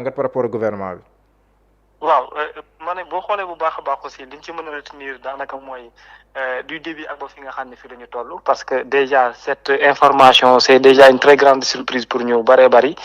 nga par rapport au gouvernement bi. waaw ma ne boo xoolee bu baax a baax aussi liñ ci mën a retenir daanaka mooy du début ak ba fi nga xam ne fi la ñu toll parce que déjà cette information c'est déjà une très grande surprise pour ñu bëree bëri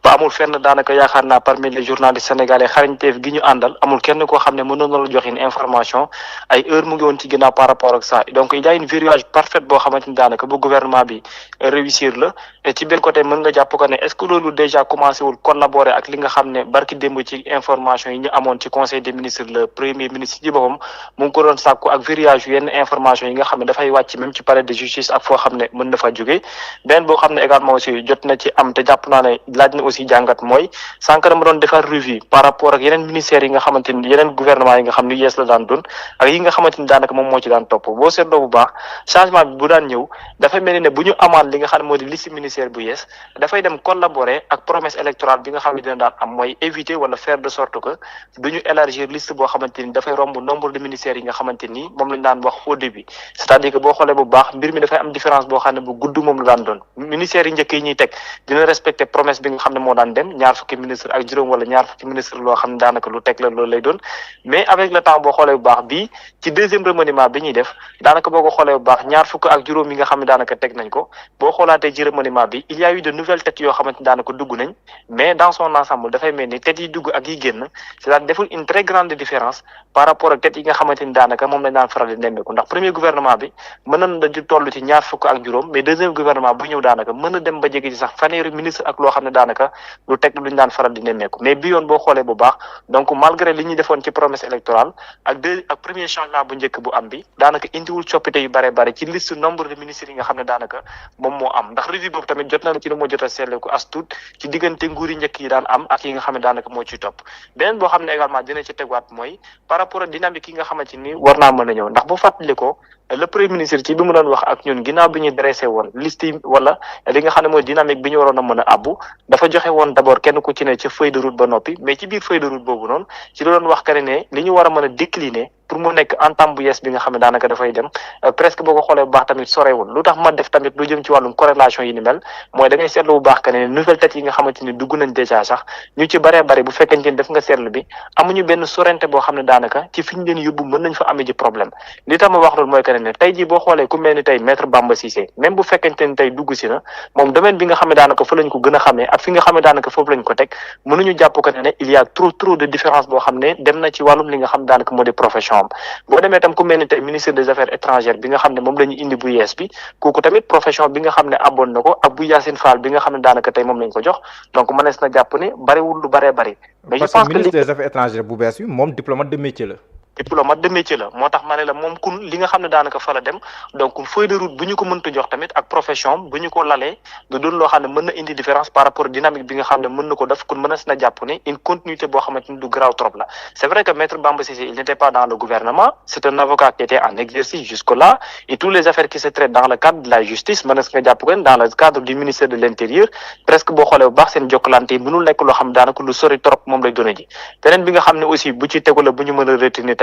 ba amul fenn daanaka yaakaar naa parmi les journalistes sénégalais xarañteef gi ñu àndal amul kenn koo xam ne mënoon na la jox une information ay heure mu ngi woon ci ginnaaw par rapport ak ça donc il y a une verrouillage parfaite boo xamante ni daanaka bu gouvernement bi réussir la et ci benn côté mën nga jàpp ko ne est-ce que loolu déjà commencé wul collaborer ak li nga xam ne barki démb ci information yi ñu amoon ci conseil des ministres le premier ministre ci boppam mu ngi ko doon sàkku ak verrouillage yenn information yi nga xam ne dafay wàcc même ci palais de justice ak foo xam ne mën na fa jóge benn boo xam ne également aussi jot na ci am te jàpp naa ne laaj na aussi jàngat mooy sànq dama doon defar revue par rapport ak yeneen ministères yi nga xamante ni yeneen gouvernement yi nga xam ni yees la daan doon ak yi nga xamante ni daanaka moom moo ci daan topp boo seetloo bu baax changement bi bu daan ñëw dafay mel ni ne bu ñu amaan li nga xam ne moo di liste ministère bu yees dafay dem collaborer ak promesse électorale bi nga xam ne dina daan am mooy éviter wala faire de sorte que duñu élargir liste boo xamante ni dafay romb nombre de ministères yi nga xamante ni moom lañ daan wax au début c'est-à-dire que boo xoolee bu baax mbir mi dafay am différence boo xam ne bu gudd moom la daan doon ministères yi njëkk yi ñuy teg dina respecter promesse bi nga xam ne moo daan dem ñaar fukki ministre ak juróom wala ñaar fukki ministre loo xam ne daanaka lu teg la loolu lay doon mais avec le temps boo xoolee bu baax bii ci deuxième remaniement bi ñuy def daanaka boo ko xoolee bu baax ñaar fukk ak juróom yi nga xam ne daanaka teg nañ ko boo xoolaatee ci remaniement bi il y a eu de nouvelles têtes yoo xamante ni daanaka dugg nañ mais dans son ensemble dafay mel ni têtes yi dugg ak yi génn c'est-à-dire deful une très grande différence par rapport ak têtes yi nga xamante ni daanaka moom lañ daan faral di nemmeeku ndax premier gouvernement bi mën na di toll ci ñaar fukk ak juróom mais deuxième gouvernement bu ñëw daanaka mën na dem ba jege ci sax fanweeri ministre ak loo xam ne daanaka lu teg luñ daan faral di nemmeeku mais bi yoon boo xoolee bu baax donc malgré li ñuy defoon ci promesse électorale ak premier changement bu njëkk bu am bi daanaka indiwul coppite yu bare bare ci liste nombre de ministres yi nga xam ne daanaka moom moo am ndax revue boobu tamit jot na la ci lu moo jot a seetleeku as tuut ci diggante nguuri njëkk yi daan am ak yi nga xam ne daanaka moo ciy topp beneen boo xam ne également dina ci tegwaat mooy par rapport ak dynamique yi nga xamante ni war naa mën a ñëw ndax boo fàttali ko le premier ministre ci bi mu doon wax ak ñun ginnaaw bi ñu dressé woon liste yi wala li nga xam ne mooy dynamique bi ñu waroon a mën a abbu dafa joxe woon d'abord kenn ku ci ne ca feuille de route ba noppi mais ci biir feuille de route boobu noonu ci la doon wax que ne li ñu war a mën a décliner pour mu nekk entame bu yees bi nga xam ne daanaka dafay dem presque boo ko xoolee bu baax tamit sorewul lu tax ma def tamit lu jëm ci wàllum corrélation yi ni mel mooy da ngay seetlu bu baax que ne nouvelle tête yi nga xamante ni dugg nañ déjà sax ñu ci bëree bëri bu fekkente ni def nga seetlu bi amuñu benn sorente boo xam ne daanaka ci fi ñu leen yóbbu mën nañ fa amee ji problème li tax ma wax loolu mooy que ne tey jii boo xoolee ku mel ni tey maître Bamba Cissé même bu fekkente ni tey dugg si na moom domaine bi nga xam ne daanaka fa lañ ko gën a xamee ak fi nga xam ne daanaka foofu lañ ko teg mënuñu jàpp que ne il y a trop de différence boo xam ne dem na ci wàllum li nga xam daanaka moo di profession am boo demee tam ku mel ni tey ministre des affaires étrangères bi nga xam ne moom la ñu indi bu yees bi kooku tamit profession bi nga xam ne abboon na ko ak bu Yacine Fall bi nga xam ne daanaka tey moom lañ ko jox donc mënees na jàpp ne bariwul lu baree bari mais je pense que ministre des affaires étrangères bu bees bi moom diplomate de métier la. diplomate de métier la moo tax ma ne la moom kun li nga xam ne daanaka fa la dem donc feuille de route bu ñu ko mënta jox tamit ak profession bu ñu ko lalee du doon loo xam ne mën na indi différence par rapport dynamique bi nga xam ne mën na ko def kun mën na jàpp ne une continuité boo xamante ni du graaw trop la c'est vrai que maître Bamba Cissé il n'était pas dans le gouvernement c'est un avocat qui était en exercice jusque là et toutes les affaires qui se traitent dans le cadre de la justice mën nga jàpp ko dans le cadre du ministère de l'intérieur presque boo xoolee bu baax seen jokkalante yi mënul nekk loo xam daanaka lu sori trop moom lay doone ji beneen bi nga xam ne aussi bu ci tegu la bu ñu mën a retenir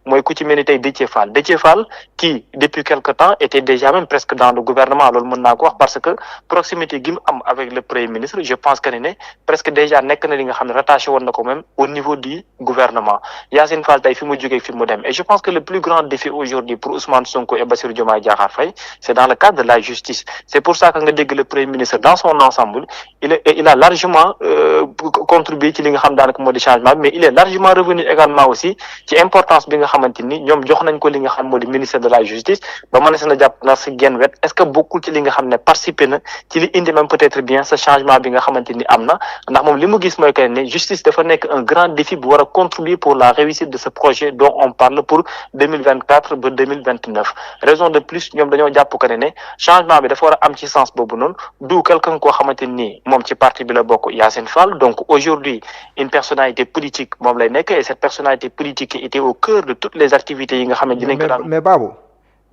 mooy ku ci mel ni tey Déthié Fall qui depuis quelque temps était déjà même presque dans le gouvernement loolu mën naa ko wax parce que proximité gi mu am avec le premier ministre je pense que ne presque déjà nekk na li nga xam ne rattaché woon na ko même au niveau du gouvernement Yacine Fall tey fi mu jógee fi mu dem et je pense que le plus grand défi aujourd'hui pour Ousmane Sonko et Bassirou Diomaye Diakhar Faye c'est dans le cadre de la justice c'est pour ça que nga dégg le premier ministre dans son ensemble il a largement contribué ci li nga xam daanaka moo di changement mais il est largement revenu également aussi ci importance bi nga xamante ni ñoom jox nañ ko li nga xam moo di ministère de la justice ba mën na jàpp na si genn wet est-ce que bokkul ci li nga xam ne participer na ci li indi même peut-être bien ce changement bi nga xamante ni am na ndax moom li mu gis mooy que ne justice dafa nekk un grand défi bu war a contribuer pour la réussite de ce projet dont on parle pour 2024 ba 2029 raison de plus ñoom dañoo jàpp que ne changement bi dafa war a am ci sens boobu noonu du quelqu'un koo xamante ni moom ci parti bi la bokk Yacine Fall donc aujourd'hui une personnalité politique moom lay nekk et cette personnalité politique était au cœur de toutes les activités yi nga xam ne dinañ ko daan mais Babou.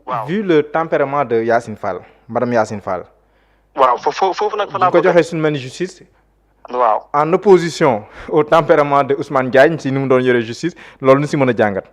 waaw vu le tempérament de Yacine Fall madame Yacine Fall. waaw foofu nag fa laa bu ko joxee suñu mel ni justice. waaw en opposition au tempérament de Ousmane Diagne si ni mu doon yore justice loolu nu si mën a jàngat.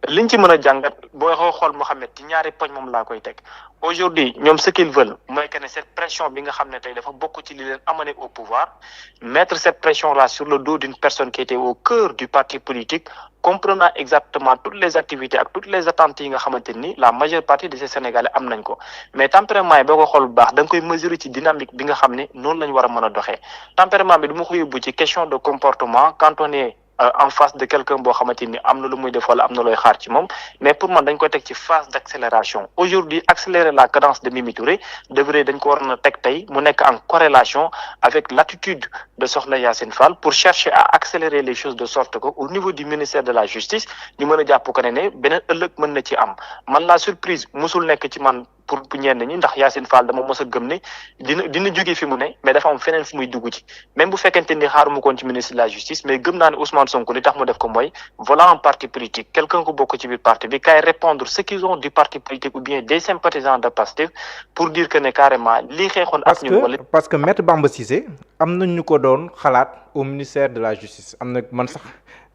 liñ ci mën a jàngat booy xool Mohamed ci ñaari poñ moom laa koy teg aujourd'hui ñoom ce qu'ils veulent mooy que ne cette pression bi nga xam ne tey dafa bokk ci li leen amener au pouvoir mettre cette pression là sur le dos d'une personne qui était au cœur du parti politique comprenant exactement toutes les activités ak toutes les attentes yi nga xamante ni la majeure partie de ces Sénégalais am nañ ko mais tempérament yi boo ko xool bu baax da nga koy mesurer ci dynamique bi nga xam ne noonu la ñu war a mën a doxee tempérament bi du ma ko yóbbu ci question de comportement quand on est en face de quelqu'un boo xamante ni am na lu muy def wala am na looy xaar ci moom mais pour man dañ koy teg ci phase d'accélération aujourd'hui accélérer la cadence de Mimi Touré devrait dañ ko war na teg tey mu nekk en corrélation avec l'attitude de Sokhna Yacine Fall pour chercher à accélérer les choses de sorte que au niveau du ministère de la justice ñu mën a jàpp ko ne beneen ëllëg mën na ci am man la surprise musul nekk ci man pour ñenn ñi ndax Yacine Fall dama mos a gëm ne dina jóge fi mu ne mais dafa am feneen fu muy dugg ci même bu fekkente ni xaaruma koon ci ministre de la justice mais gëm naa ne Ousmane Sonko li tax mu def ko mooy voilà un parti politique quelqu'un ku bokk ci biir parti bi kay répondre ce qu'ils ont du parti politique ou bien des sympathisants de Pastef pour dire que ne carrément lii xeexoon ak ñun wala parce que maître Bamba Cissé am na ñu ko doon xalaat au ministère de la justice am na man sax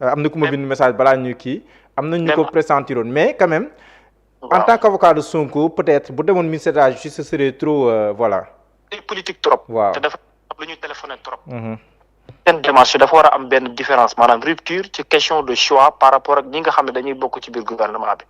am na ku ma bind message balaa ñu kii am na ñu ko pressentiroon mais quand même en tant qu'avocat de Sonko peut-être bu demoon ministère de la justice ce serait trop voilà. politique trop. waaw te dafa am lu ñu téléphoné trop. seen démarche dafa war a am benn différence maanaam rupture ci question de choix par rapport ak ñi nga xam ne dañuy bokk ci biir gouvernement bi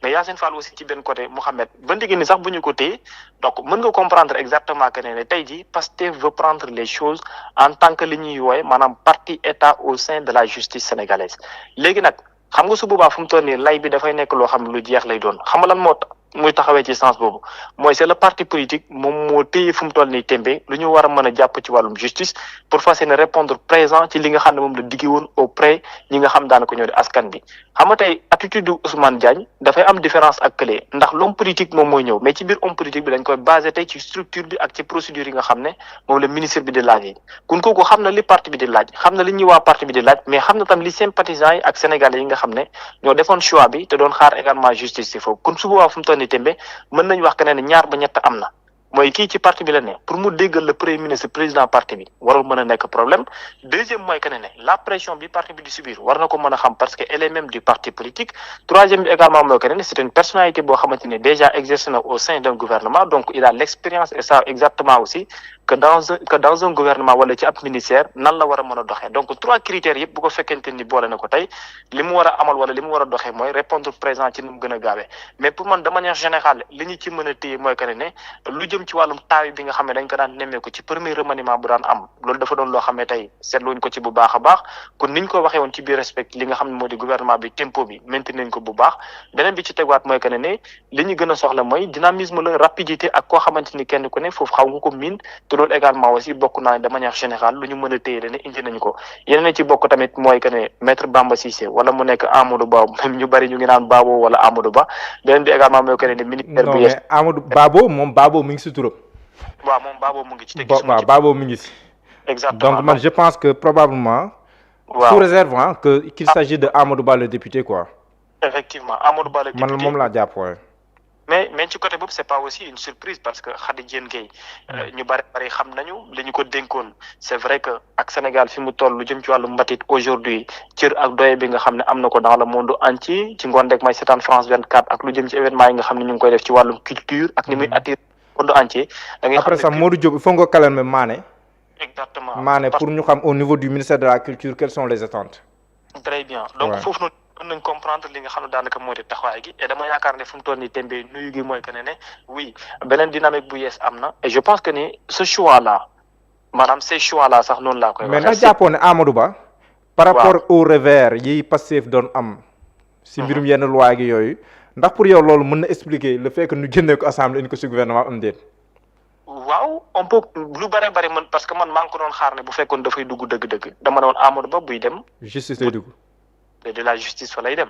mais Yacine Fall aussi ci benn côté Mohamed ba ndigi ni sax bu ñu ko téye donc mën nga comprendre exactement que ne tey jii Pastef veut prendre les choses en tant que li ñuy wooye maanaam parti état au sein de la justice sénégalaise léegi nag. xam nga su boobaa fu mu toll nii lay bi dafay nekk loo xam ne lu jeex lay doon xam nga lan moo muy taxawee ci sens boobu mooy c'est le parti politique moom moo téye fu mu toll nii tembe lu ñu war a mën a jàpp ci wàllum justice pour fas yéene répondre présent ci li nga xam ne moom la digge woon auprès ñi nga xam daanaka ñoo di askan bi xam nga tey attitude du Ousmane Diagne dafay am différence ak kële ndax l'homme politique moom mooy ñëw mais ci biir homme politique bi dañ koy basé tey ci structure bi ak ci procédure yi nga xam ne moom la ministre bi di laaj yi kun kooku xam na li parti bi di laaj xam na li ñuy waa parti bi di laaj mais xam na tam li sympathisants yi ak sénégalais yi nga xam ne ñoo defoon choix bi te doon xaar également justice ci foofu kon su boobaa fu mu toll nii tembe mën nañu wax que ne ñaar ba ñett am na mooy kii ci parti bi la ne pour mu déggal le premier ministre président parti bi warul mën a nekk problème deuxième mooy que ne la pression bi parti bi di subir war na ko mën a xam parce que elle est même du parti politique troisième bi également mooy que ne c'est une personnalité boo xamante ne déjà exerce na au sein d'un gouvernement donc il a l'expérience et ça exactement aussi que dans un gouvernement wala ci ab ministère nan la war a mën a doxee donc trois critères yëpp bu ko fekkente ni boole na ko tey li mu war a amal wala li mu war a doxee mooy répondre présent ci ni mu gën a gaawee mais pour man de manière générale li ñu ci mën a téye mooy que ne lu jëm ci wàllum taaw bi nga xam ne dañ ko daan nemmeeku ci premier remaniement bu daan am loolu dafa doon loo xam ne tey seetluñ ko ci bu baax a baax kon niñ ko waxee woon ci biir respect li nga xam ne moo di gouvernement bi tempo bi maintenir nañ ko bu baax beneen bi ci tegwaat mooy que ne li ñu gën a soxla mooy dynamisme la rapidité ak koo xamante ni kenn ku ne foofu xaw nga ko miin te loolu également aussi bokk naa de manière générale lu ñu mën a téye ne indi nañu ko yeneen ci bokk tamit mooy que ne maître Bamba Cissé wala mu nekk Amadou Ba même ñu bari ñu ngi naan Babo wala Amadou Ba beneen bi également mooy que ne ministère bu yees Amadou Babo moom Babo mi ngi si turam. waaw moom Babo mu ngi ci te gisuma ci Babo mi ngi si. exactement donc man je pense que probablement. waaw sous réserve qu'il s'agit de Amadou Ba le député quoi. effectivement Amadou Ba le député man moom laa jàpp waaye. mais ci côté boobu c'est pas aussi une surprise parce que Khady Diène Gaye ñu bari xam nañu li ñu ko dénkoon c'est vrai que ak Sénégal fi mu toll lu jëm ci wàllu mbatit aujourd'hui cër ak doye bi nga xam ne am na ko dans le monde entier ci ngoon rek may seetaan France 24 ak lu jëm ci événement yi nga xam ne ñu ngi koy def ci wàllum culture ak ni muy attirer monde entier. da ngay après ça Modou Diop il faut nga calmer Mané. exactement Mané pour ñu xam au niveau du ministère de la culture quelles sont les attentes. très bien donc foofu noonu mën nañ comprendre li nga xam ne daanaka moo di taxawaay gi et dama yaakaar ne fu mu toll nii tembe nuyu gi mooy que ne oui beneen dynamique bu yees am na et je pense que ni ce choix là maanaam ces choix là sax noonu laa koy waxee. mais ndax jàppoon ne Amadou Ba. par rapport au revers yi Pastef doon am. si mbirum yenn loi gi yooyu. ndax pour yow loolu mën na expliquer le fait que ñu génnee ko assemblée indi ko si gouvernement am déet. waaw on peut lu bari man parce que man maa ngi ko doon xaar ne bu fekkoon dafay dugg dëgg-dëgg dama ne woon Amadou Ba buy dem. justice lay dugg. de la justice fa lay dem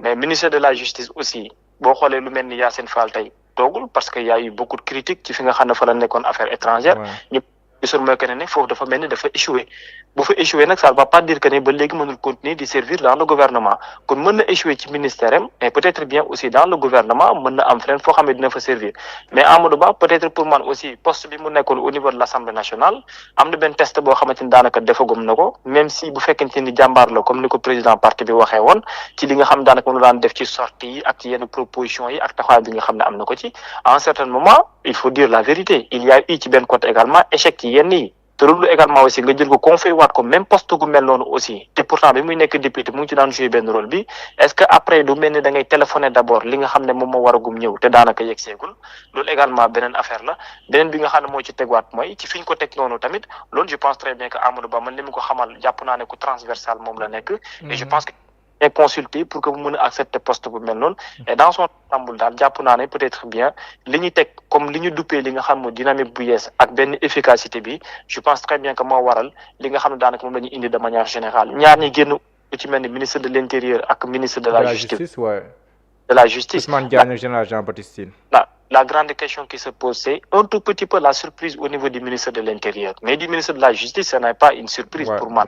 mais ministère de la justice aussi boo xoolee lu mel ni Yacine Fall tey toogul parce que y a eu beaucoup de critiques ci fi nga xam ne fa la nekkoon affaires étrangères. ñu gisul mooy que ne foofu dafa mel ni dafa échoué bu fa échoué nag ça ne va pas dire que ne ba léegi mënul continuer di servir dans le gouvernement kon mën na échoué ci ministère am mais peut-être bien aussi dans le gouvernement mën na am feneen foo xam ne dina fa servir mais Amadou Ba peut-être pour man aussi poste bi mu nekkoon au niveau de l'Assemblée nationale am na benn test boo xamante ni daanaka defagum na ko même si bu fekkente ni jàmbaar la comme ni ko président parti bi waxee woon ci li nga xam daanaka moom la daan def ci sortie yi ak ci yenn propositions yi ak taxawaay bi nga xam ne am na ko ci à un certain moment il faut dire la vérité il y a eu ci benn côté également échec ci yenn yi te loolu également aussi nga jël ko confié waat ko même poste gu mel noonu aussi te pourtant bi muy nekk député mu ngi ci daan jouer benn rôle bi est-ce que après du mel ni da ngay téléphoner d'abord li nga xam ne moom moo war a gum ñëw te daanaka yegg seegul loolu également beneen affaire la beneen bi nga xam ne moo ci tegwaat mooy ci fi ñu ko teg noonu tamit loolu je pense très bien que Amadou Ba man li mu ko xamal jàpp naa ne ku transversal moom la nekk et je pense que est consulté pour que mu mën a accepter poste bu mel noonu et dans son ensemble daal jàpp naa ne peut-être bien li ñu teg comme li ñu duppee li nga xam ne dynamique bu yees ak benn efficacité bi je pense très bien que moo waral li nga xam ne daanaka moom la ñu indi de manière générale ñaar ñi génn ci mel ni ministre de l'intérieur ak ministre de la justice de la justice Ousmane Diagne ak général Jean-Baptiste Tine. La grande question qui se pose, c'est un tout petit peu la surprise au niveau du ministre de l'Intérieur. Mais du ministre de la Justice, ce n'est pas une surprise pour moi.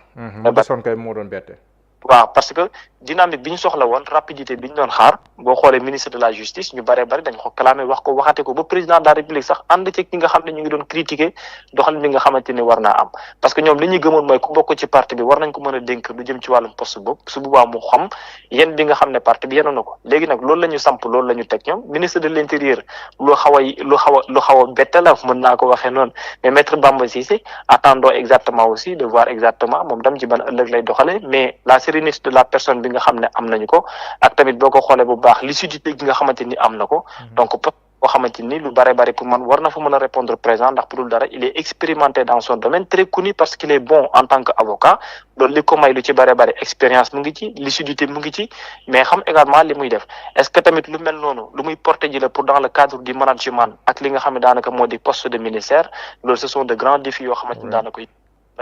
waaw parce que dynamique bi ñu soxla woon rapidité bi ñu doon xaar boo xoolee ministre de la justice ñu bëree bëri dañ ko clamé wax ko waxate ko ba président de la république sax ànd ci ñi nga xam ne ñu ngi doon critiquer doxalin bi nga xamante ni war naa am parce que ñoom li ñuy gëmoon mooy ku bokk ci parti bi war nañ ko mën a dénk lu jëm ci wàllum poste boobu su boobaa mu xam yéen bi nga xam ne parti bi yenoon na ko léegi nag loolu la ñu samp loolu la ñu teg ñoom ministre de l'intérieur lu xaw a bette la mën naa ko waxee noonu mais maître Bamba Cissé attendons exactement aussi de voir exactement moom tam ci ban ëllëg lay doxale mais la sérénité de la personne bi nga xam ne am nañu ko ak tamit boo ko xoolee bu baax lucidité gi nga xamante ni am na ko donc boo xamante ni lu bare bare pour man war na fa mën a répondre présent ndax pour dul dara il est expérimenté dans son domaine très connu parce qu'il est bon en tant que avocat loolu li ko may lu ci bare bare expérience mu ngi ci lucidité mu ngi ci mais xam également li muy def est-ce que tamit lu mel noonu lu muy porter ji la pour dans le cadre du management ak li nga xam ne daanaka moo di poste de ministère loolu ce sont de grands défis yoo xamante ni daanaka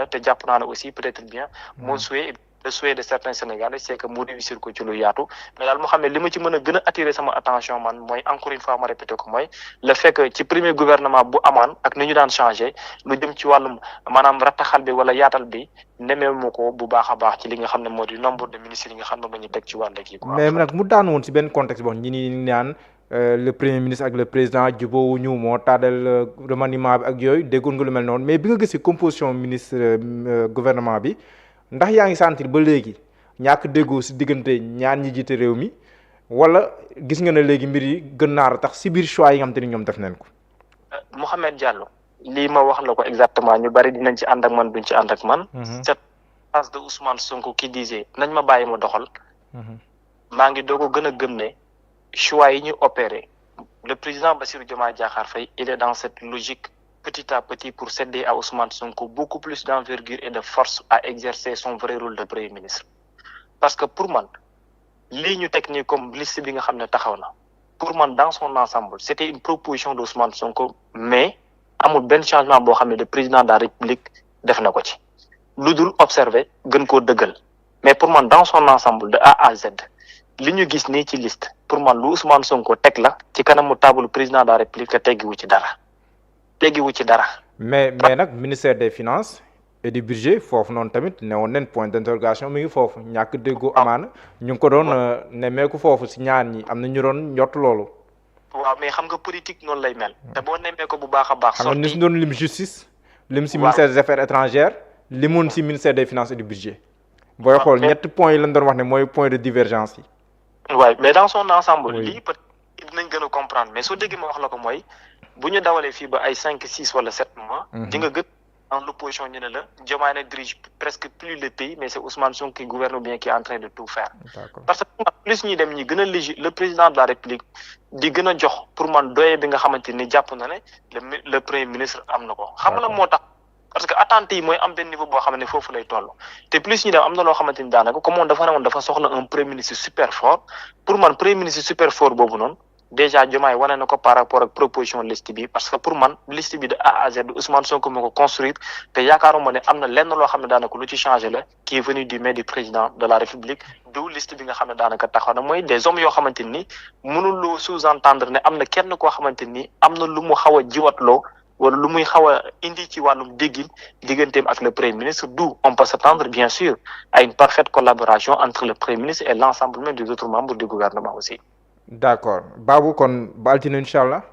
te jàpp naa ne aussi peut-être bien mon souhait le souhait de certains Sénégalais c'est que mu réussir ko ci lu yaatu mais daal moo xam ne li ma ci mën a gën a attirer sama attention man mooy encore une fois ma répété ko mooy le fait que ci premier gouvernement bu amaan ak ni ñu daan changé lu jëm ci wàllum maanaam rattaxal bi wala yaatal bi nemeewu ko bu baax a baax ci li nga xam ne moo di nombre de ministres yi nga xam ne la ñu teg ci wàll gi quoi. mais nag mu daan woon ci benn contexte bon ñi ni naan le premier ministre ak le président jubóowuñu moo taadal remaniement bi ak yooyu déggoon nga lu mel noonu mais bi nga gis composition ministre gouvernement bi ndax yaa ngi sentir ba léegi ñàkk déggoo si diggante ñaar ñi jiite réew mi wala gis nga ne léegi mbir yi gën naar tax si biir choix yi nga xam te ni ñoom def nañ ko. Mouhamed Diallo lii ma wax la ko exactement ñu bari dinañ ci ànd ak man duñ ci ànd ak man. cette phrase de Ousmane Sonko qui disait nañ ma bàyyi ma doxal. maa ngi doog a gën a gëm ne choix yi ñu opéré le président Bassirou Diomaye Diakhar Faye il est dans cette logique. Petit à petit pour céder à Ousmane Sonko beaucoup plus d'envergure et de force à exercer son vrai rôle de premier ministre parce que pour man lii ñu teg nii comme liste bi nga xam ne taxaw na pour man dans son ensemble c'était une proposition d'Ousmane Sonko mais amul benn changement boo xam ne le président de la République def na ko ci lu dul observer gën koo dëggal mais pour man dans son ensemble de A à Z li ñu gis nii ci liste pour man lu Ousmane Sonko teg la ci kanamu table président de la République te teggiwu ci dara mais nag ministère des finances et du budget foofu noonu tamit ne woon nañ point d'interrogation mi ngi foofu ñàkk déggoo amaana ñu ngi ko doon nemmeeku foofu si ñaar ñi am na ñu doon njott loolu. waaw mais xam nga politique noonu lay mel. te boo nemmee ko bu baax a baax. xam nga ni si doon lim justice. lim si ministère des affaires étrangères. limoon si ministère des finances et du budget. booy xool ñetti points yi lañ doon wax ne mooy point de divergence yi. waaw mais dans son ensemble. lii peut-être dinañ gën a comprendre mais soo déggee ma wax la ko mooy. bu ñu dawalee fii ba ay 5-6 wala 7 mois. di nga gën en l'opposition ñu ne la Diomaye ne dirige presque plus le pays mais c'est Ousmane Sonko qui gouverne bien qui est en train de tout faire. parce que plus ñuy dem ñi gën a le président de la République di gën a jox pour man doye bi nga xamante ni jàpp na ne le premier ministre am na ko. xam nga moo tax parce que attente yi mooy am benn niveau boo xam ne foofu lay toll te plus ñu dem am na loo xamante ni daanaka comme moom dafa ne woon dafa soxla un premier ministre super fort pour man premier ministre super fort boobu noonu. déjà Diomaye wane na ko par rapport ak proposition liste bi parce que pour man liste bi de A à Z Ousmane Sonko moo ko construire te yaakaaruma ne am na lenn loo xam ne daanaka lu ci changé la qui est venu du main du président de la République du liste bi nga xam ne daanaka taxaw na mooy des hommes yoo xamante ni mënuloo sous-entendre ne am na kenn koo xamante ni am na lu mu xaw a jiwatloo wala lu muy xaw a indi ci wàllum déggin digganteem ak le premier ministre, d'où on peut s'attendre bien sûr à une parfaite collaboration entre le premier ministre et l'ensemble même des autres membres du gouvernement aussi. D'accord Babou kon ba altine incha allah.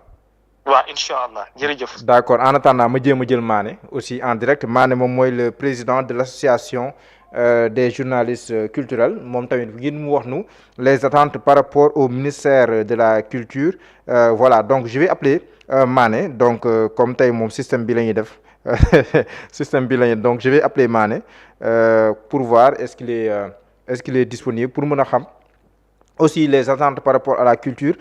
waaw incha allah jërëjëf. D'accord en attendant ma jéem a jël Mané aussi en direct Mané moom mooy le président de l'association des journalistes culturels moom tamit ngir mu wax nu les attentes par rapport au ministère de la culture voilà donc je vais appeler Mané donc comme tey moom système bi la ñuy def système bi la ñuy donc je vais appeler Mané pour voir est-ce qu'il est disponible pour mën a xam aussi les attentes par rapport à la culture.